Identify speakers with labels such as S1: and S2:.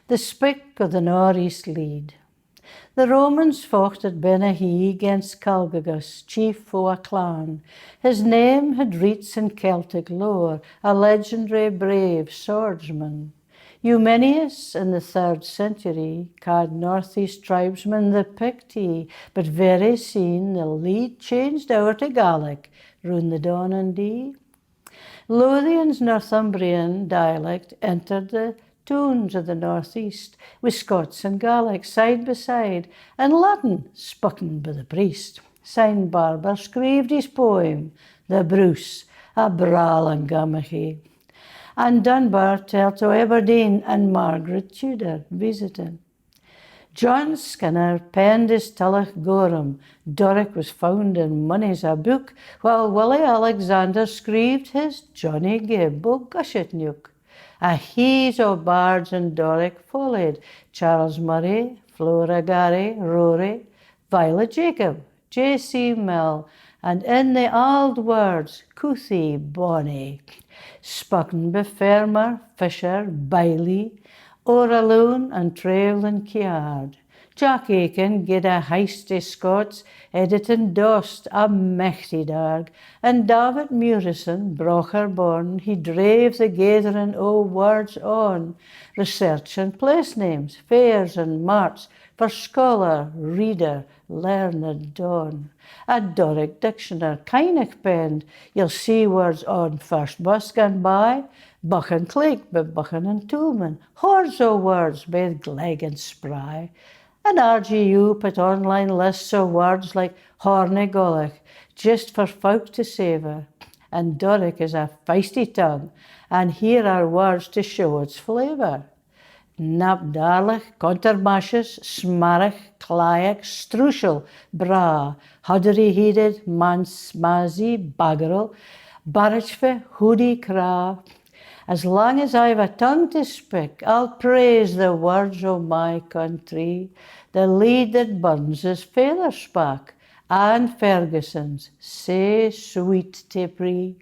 S1: the Spikk of the northeast Leid. The Romans fought at Benahee against Calgagus, chief o' a clan. His name had reached in Celtic lore, a legendary brave swordsman. Eumenius in the 3rd century called northeast tribesmen the Picti, but very soon the Leid changed over to Gaelic round the Donnandee. Lothian's Northumbrian dialect entered the tones of the northeast, with Scots and Gaelic side by side, and Latin spoken by the priest. Saint Barber screeved his poem, The Bruce, a brawl and gamachi. And Dunbar tell to Aberdeen and Margaret Tudor visiting. John Skinner penned his Tullach Gorham. Doric was found in money's a book, while Willie Alexander screeved his Johnny Gibb o' Gushetnook. A heat o' bards in Doric followed, Charles Murray, Flora Gary, Rory, Violet Jacob, J.C. Mill, and in the auld words, Couthie Bonnie, spoken by Fermer, Fisher, Bailey, Oraloon and Travelin' Ciard. Jack Aiken gid a hasty Scots, editing DOST, a mechty darg, and David Murison, brocher born, he drave the gathering o' words on, researching place names, fairs and marts, for scholar, reader, learned don. A Doric dictionary, Kynoch penned, you'll see words on first bus gone by, Buchan Cleek by Buchan and Toulmin, hordes o' words by Glegg and Spry. And RGU put online lists of words like horny Gaelic, just for folk to savour. And Doric is a feisty tongue, and here are words to show its flavour. Napdarlach, Contermashes, Smarach, Claiach, Strushel, Bra, Huddery-headed, Mansmazy, Baggerel, Barachfe, Hoodie, Cra. As long as I've a tongue to speak, I'll praise the words o' my country. The Leid that burns his father spak, and Ferguson's sae sweet to pree.